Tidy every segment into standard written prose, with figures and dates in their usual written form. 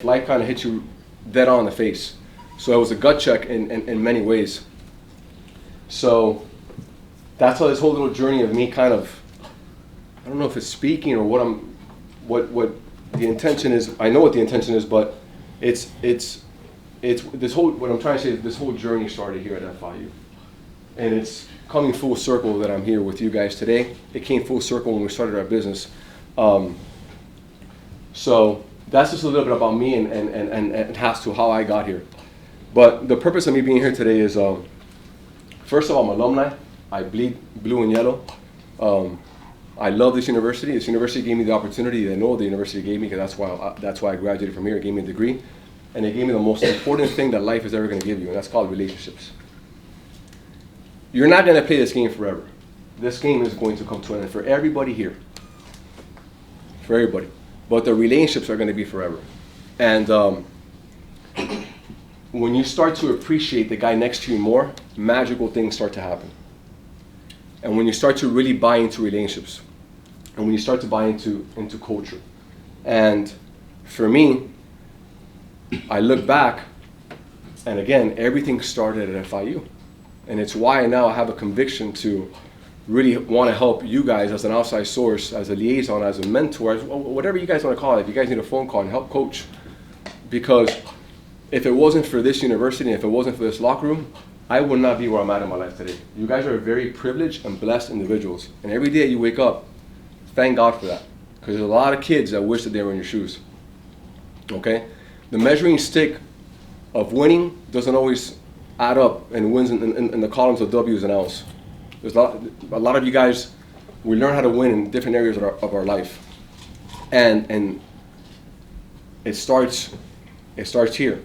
life kind of hits you dead on the face. So it was a gut check in many ways. So that's how this whole little journey of me kind of, I don't know if it's speaking or what the intention is. I know what the intention is, but it's this whole, what I'm trying to say is this whole journey started here at FIU. And it's coming full circle that I'm here with you guys today. It came full circle when we started our business. So that's just a little bit about me and has to how I got here. But the purpose of me being here today is, first of all, I'm an alumni. I bleed blue and yellow. I love this university. This university gave me the opportunity. I know the university gave me, because that's why I graduated from here. It gave me a degree, and it gave me the most important thing that life is ever going to give you, and that's called relationships. You're not going to play this game forever. This game is going to come to an end for everybody here. For everybody. But the relationships are going to be forever. And when you start to appreciate the guy next to you more, magical things start to happen. And when you start to really buy into relationships, and when you start to buy into culture. And for me, I look back, and again, everything started at FIU. And it's why now I have a conviction to really want to help you guys as an outside source, as a liaison, as a mentor, as whatever you guys want to call it. If you guys need a phone call and help coach, because if it wasn't for this university, and if it wasn't for this locker room, I would not be where I'm at in my life today. You guys are very privileged and blessed individuals. And every day you wake up, thank God for that. Because there's a lot of kids that wish that they were in your shoes. Okay? The measuring stick of winning doesn't always add up and wins in the columns of W's and L's. There's a lot of you guys, we learn how to win in different areas of our life. And it starts here.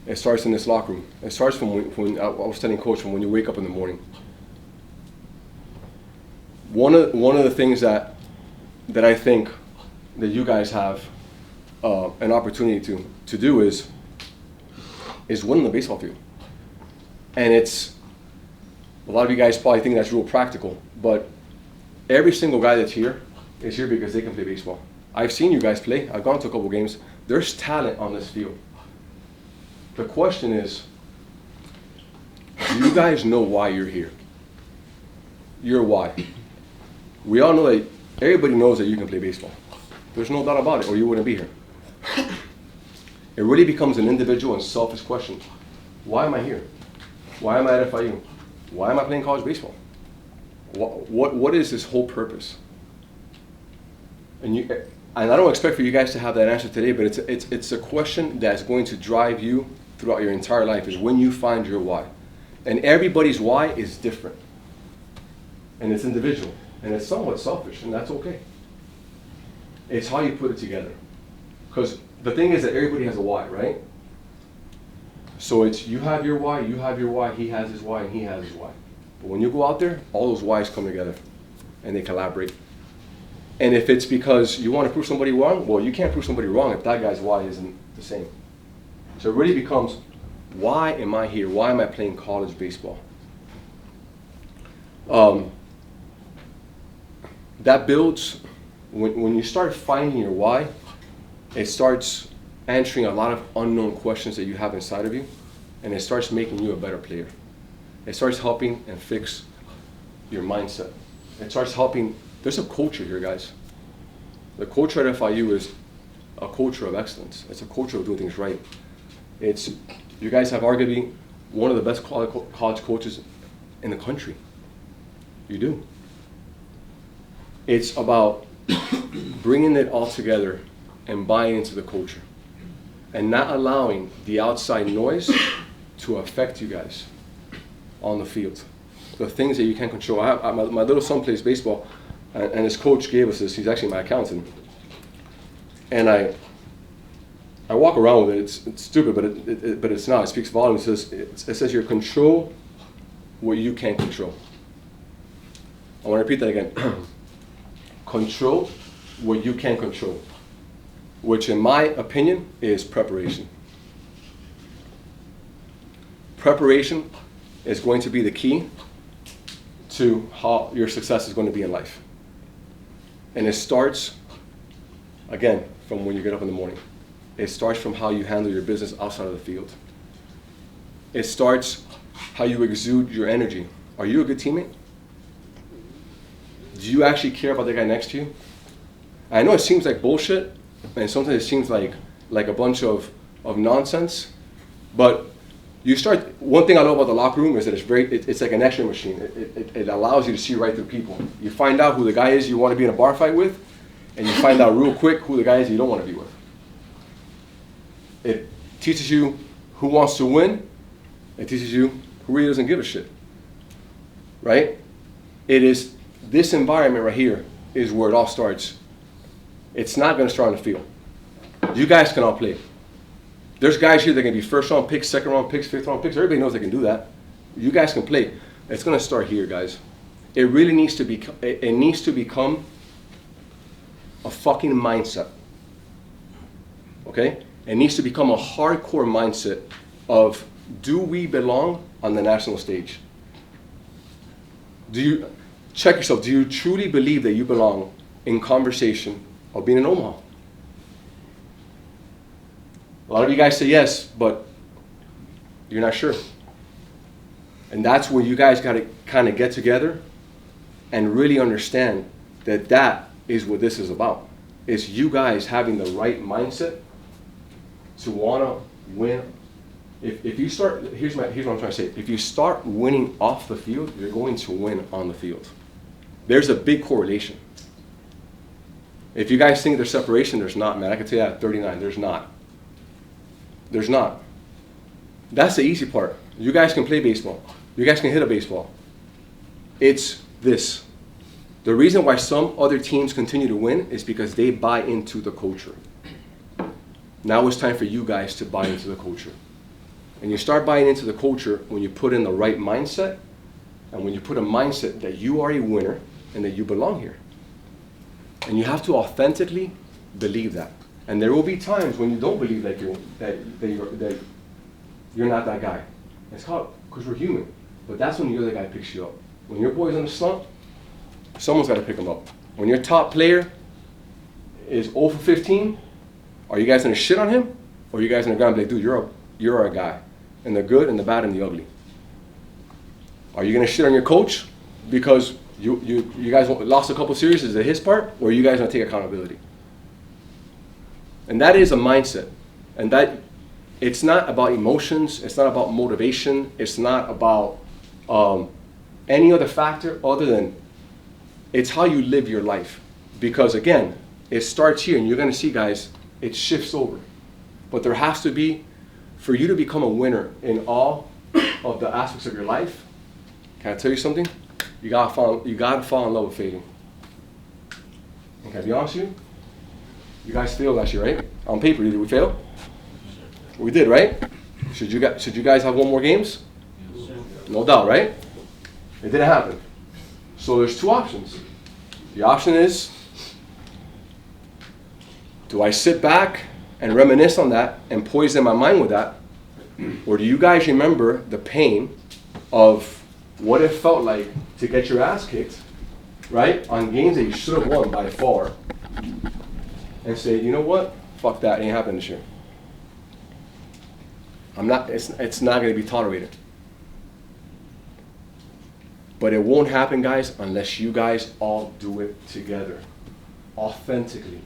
It starts in this locker room. It starts from when I was telling Coach, from when you wake up in the morning. One of the things that I think that you guys have an opportunity to do is win the baseball field. And it's, a lot of you guys probably think that's real practical, but every single guy that's here is here because they can play baseball. I've seen you guys play. I've gone to a couple games. There's talent on this field. The question is, do you guys know why you're here? Your why. We all know that everybody knows that you can play baseball. There's no doubt about it, or you wouldn't be here. It really becomes an individual and selfish question. Why am I here? Why am I at FIU? Why am I playing college baseball? What is this whole purpose? And I don't expect for you guys to have that answer today, but it's a question that's going to drive you throughout your entire life, is when you find your why. And everybody's why is different. And it's individual. And it's somewhat selfish, and that's okay. It's how you put it together. Because the thing is that everybody has a why, right? So it's you have your why, he has his why, and he has his why. But when you go out there, all those whys come together, and they collaborate. And if it's because you want to prove somebody wrong, well, you can't prove somebody wrong if that guy's why isn't the same. So it really becomes, why am I here? Why am I playing college baseball? That builds, when you start finding your why, it starts answering a lot of unknown questions that you have inside of you, and it starts making you a better player. It starts helping and fix your mindset. It starts helping. There's a culture here, guys. The culture at FIU is a culture of excellence. It's a culture of doing things right. You guys have arguably one of the best college coaches in the country. You do. It's about bringing it all together and buying into the culture, and not allowing the outside noise to affect you guys on the field. The things that you can't control. My little son plays baseball, and his coach gave us this. He's actually my accountant. And I walk around with it. It's stupid, but it's not. It speaks volumes. It says you control what you can't control. I want to repeat that again. Control what you can't control, which in my opinion is preparation. Preparation is going to be the key to how your success is going to be in life. And it starts, again, from when you get up in the morning. It starts from how you handle your business outside of the field. It starts how you exude your energy. Are you a good teammate? Do you actually care about the guy next to you? I know it seems like bullshit, and sometimes it seems like a bunch of nonsense, but you start, one thing I know about the locker room is that it's like an X-ray machine. It allows you to see right through people. You find out who the guy is you want to be in a bar fight with, and you find out real quick who the guy is you don't want to be with. It teaches you who wants to win. It teaches you who really doesn't give a shit. Right? It is, this environment right here is where it all starts. It's not going to start on the field. You guys can all play. There's guys here that can be first round picks, second round picks, fifth round picks. Everybody knows they can do that. You guys can play. It's going to start here, guys. It really needs to be. It needs to become a fucking mindset. Okay? It needs to become a hardcore mindset of, do we belong on the national stage? Do you check yourself? Do you truly believe that you belong in conversation of being in Omaha? A lot of you guys say yes, but you're not sure. And that's where you guys got to kind of get together and really understand that that is what this is about. It's you guys having the right mindset to want to win. If you start, here's what I'm trying to say. If you start winning off the field, you're going to win on the field. There's a big correlation. If you guys think there's separation, there's not, man. I can tell you at 39, there's not. There's not. That's the easy part. You guys can play baseball. You guys can hit a baseball. It's this. The reason why some other teams continue to win is because they buy into the culture. Now it's time for you guys to buy into the culture. And you start buying into the culture when you put in the right mindset, and when you put a mindset that you are a winner and that you belong here. And you have to authentically believe that. And there will be times when you don't believe that you're not that guy. It's called, because we're human. But that's when the other guy picks you up. When your boy's in the slump, someone's got to pick him up. When your top player is 0 for 15, are you guys going to shit on him? Or are you guys going to go and be like, dude, you're a guy. And the good and the bad and the ugly. Are you going to shit on your coach because you guys lost a couple series? Is it his part? Or are you guys going to take accountability? And that is a mindset. And that, it's not about emotions. It's not about motivation. It's not about any other factor other than it's how you live your life. Because again, it starts here, and you're going to see, guys, it shifts over. But there has to be, for you to become a winner in all of the aspects of your life, can I tell you something? You gotta fall in love with failing. And can I be honest with you? You guys failed last year, right? On paper, did we fail? We did, right? Should you guys have one more games? No doubt, right? It didn't happen. So there's two options. The option is, do I sit back and reminisce on that and poison my mind with that? Or do you guys remember the pain of what it felt like to get your ass kicked, right, on games that you should have won by far, and say, you know what, fuck that, it ain't happening this year. It's not going to be tolerated. But it won't happen, guys, unless you guys all do it together, authentically.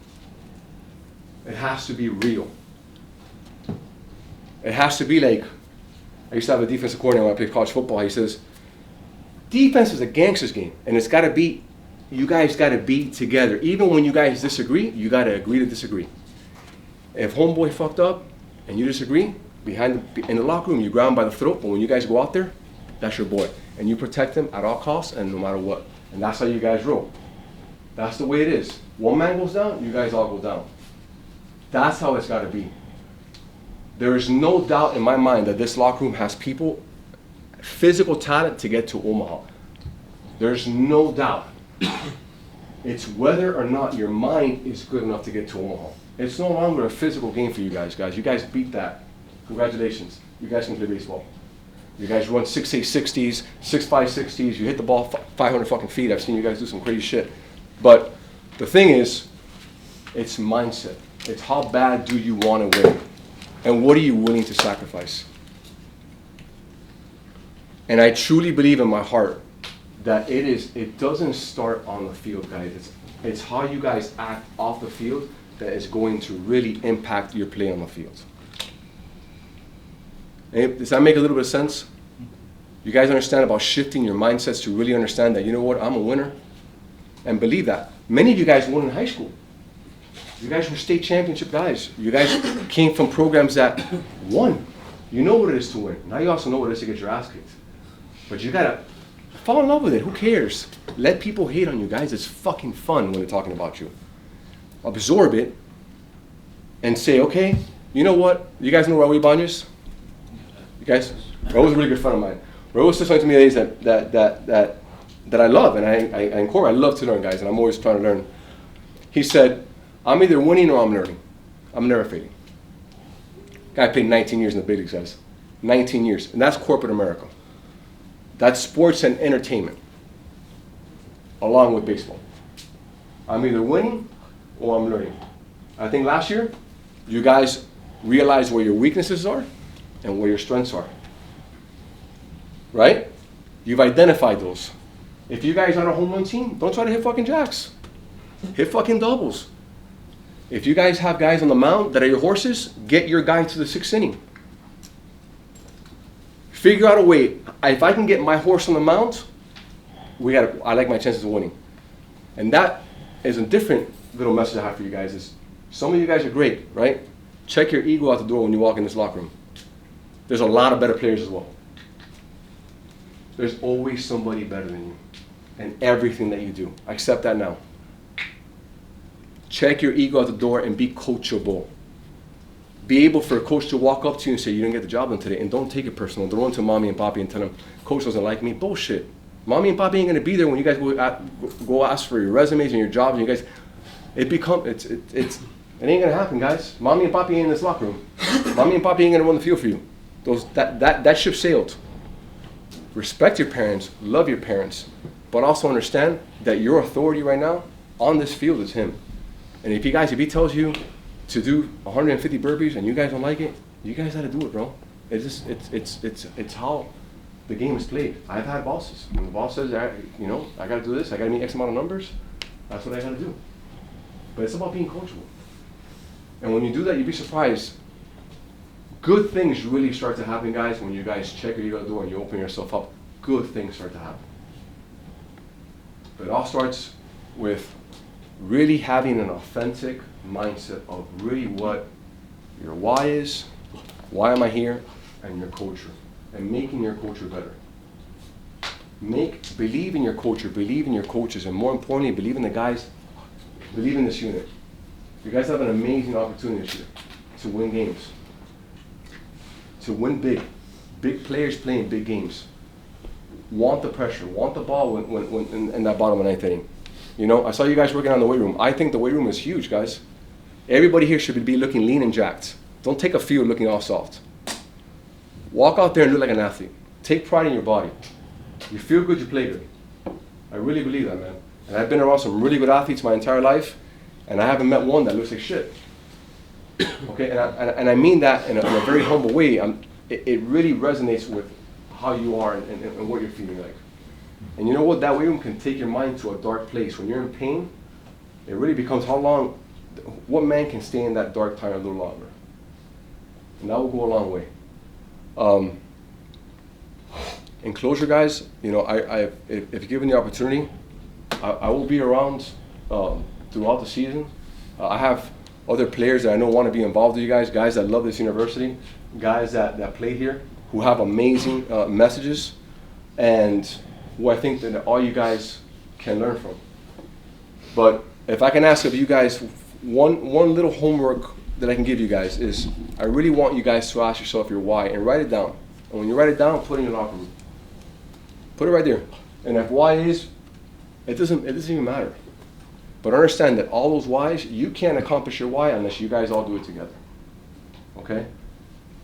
It has to be real. It has to be like, I used to have a defensive coordinator when I played college football. He says, defense is a gangster's game, and it's got to be, you guys got to be together. Even when you guys disagree, you got to agree to disagree. If homeboy fucked up and you disagree, in the locker room, you grab him by the throat, but when you guys go out there, that's your boy. And you protect him at all costs and no matter what. And that's how you guys roll. That's the way it is. One man goes down, you guys all go down. That's how it's got to be. There is no doubt in my mind that this locker room has people, physical talent to get to Omaha. There's no doubt. It's whether or not your mind is good enough to get to Omaha. It's no longer a physical game for you guys. You guys beat that. Congratulations. You guys can play baseball. You guys run 6'8" 60s, 6'5" 60s. You hit the ball 500 fucking feet. I've seen you guys do some crazy shit. But the thing is, it's mindset. It's how bad do you want to win? And what are you willing to sacrifice? And I truly believe in my heart that it doesn't start on the field, guys. It's how you guys act off the field that is going to really impact your play on the field. Does that make a little bit of sense? You guys understand about shifting your mindsets to really understand that, you know what, I'm a winner? And believe that. Many of you guys won in high school. You guys were state championship guys. You guys came from programs that won. You know what it is to win. Now you also know what it is to get your ass kicked. But you gotta fall in love with it. Who cares? Let people hate on you, guys. It's fucking fun when they're talking about you. Absorb it and say, okay, you know what? You guys know Raul Ibanez? You guys? Raul's a really good friend of mine. Raul said something to me that I love, and I love to learn, guys, and I'm always trying to learn. He said, I'm either winning or I'm learning. I'm never failing. Guy played 19 years in the big leagues, guys. 19 years. And that's corporate America. That's sports and entertainment, along with baseball. I'm either winning or I'm learning. I think last year, you guys realized where your weaknesses are and where your strengths are. Right? You've identified those. If you guys are on a home run team, don't try to hit fucking jacks. Hit fucking doubles. If you guys have guys on the mound that are your horses, get your guy to the 6th inning. Figure out a way. If I can get my horse on the mound, I like my chances of winning. And that is a different little message I have for you guys. Is some of you guys are great, right? Check your ego out the door when you walk in this locker room. There's a lot of better players as well. There's always somebody better than you in everything that you do. Accept that now. Check your ego out the door and be coachable. Be able for a coach to walk up to you and say, you didn't get the job done today, and don't take it personal. Don't run to mommy and papi and tell them, coach doesn't like me. Bullshit. Mommy and papi ain't gonna be there when you guys go ask for your resumes and your jobs, and you guys, it ain't gonna happen, guys. Mommy and papi ain't in this locker room. Mommy and papi ain't gonna run the field for you. That ship sailed. Respect your parents, love your parents, but also understand that your authority right now on this field is him. And if he tells you to do 150 burpees and you guys don't like it, you guys gotta do it, bro. It's how the game is played. I've had bosses. When the boss says, I gotta do this, I gotta meet X amount of numbers, that's what I gotta do. But it's about being coachable. And when you do that, you'd be surprised. Good things really start to happen, guys, when you guys check your ego out the door and you open yourself up. Good things start to happen. But it all starts with really having an authentic mindset of really what your why is, why am I here, and your culture, and making your culture better. Believe in your culture, believe in your coaches, and more importantly, believe in the guys, believe in this unit. You guys have an amazing opportunity this year to win games, to win big. Big players playing big games. Want the pressure, want the ball when in that bottom of the 9th inning. You know, I saw you guys working on the weight room. I think the weight room is huge, guys. Everybody here should be looking lean and jacked. Don't take a field looking all soft. Walk out there and look like an athlete. Take pride in your body. You feel good, you play good. I really believe that, man. And I've been around some really good athletes my entire life, and I haven't met one that looks like shit. Okay, and I mean that in a very humble way. It really resonates with how you are and what you're feeling like. And you know what? That weight room can take your mind to a dark place. When you're in pain, it really becomes what man can stay in that dark time a little longer? And that will go a long way. In closure, guys, you know, if given the opportunity, I will be around throughout the season. I have other players that I know want to be involved with you guys that love this university, guys that played here, who have amazing messages, and who I think that all you guys can learn from. But if I can ask of you guys, one little homework that I can give you guys is, I really want you guys to ask yourself your why and write it down. And when you write it down, put it in your locker room. Put it right there. And if why is, it doesn't even matter. But understand that all those whys, you can't accomplish your why unless you guys all do it together. Okay?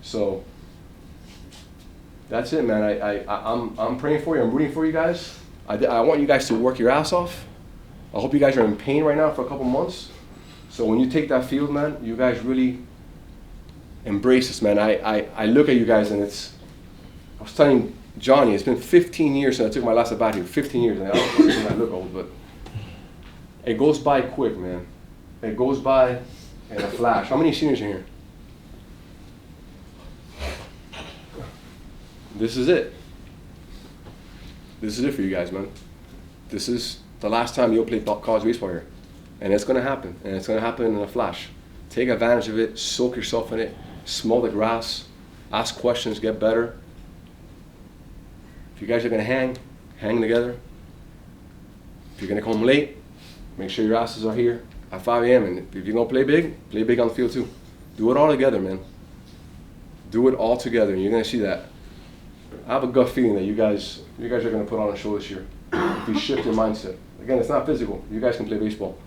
So that's it, man. I'm praying for you. I'm rooting for you guys. I want you guys to work your ass off. I hope you guys are in pain right now for a couple months, So when you take that field, man, you guys really embrace this, man. I look at you guys and I was telling Johnny, it's been 15 years since I took my last at bat here. 15 years, and I don't know, I look old, but it goes by quick, man. It goes by in a flash. How many seniors are here? This is it. This is it for you guys, man. This is the last time you'll play college baseball here. And it's going to happen. And it's going to happen in a flash. Take advantage of it. Soak yourself in it. Smell the grass. Ask questions. Get better. If you guys are going to hang together. If you're going to come late, make sure your asses are here at 5 a.m. And if you're going to play big on the field too. Do it all together, man. Do it all together, and you're going to see that. I have a gut feeling that you guys are going to put on a show this year. If you shift your mindset. Again, it's not physical. You guys can play baseball.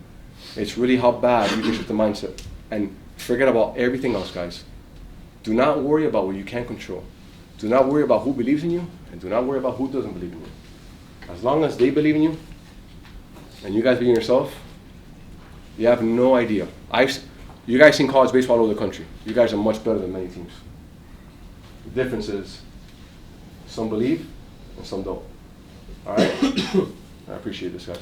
It's really how bad you can shift the mindset. And forget about everything else, guys. Do not worry about what you can't control. Do not worry about who believes in you, and do not worry about who doesn't believe in you. As long as they believe in you, and you guys believe in yourself, you have no idea. You guys seen college baseball all over the country. You guys are much better than many teams. The difference is some believe and some don't. All right? I appreciate this, guys.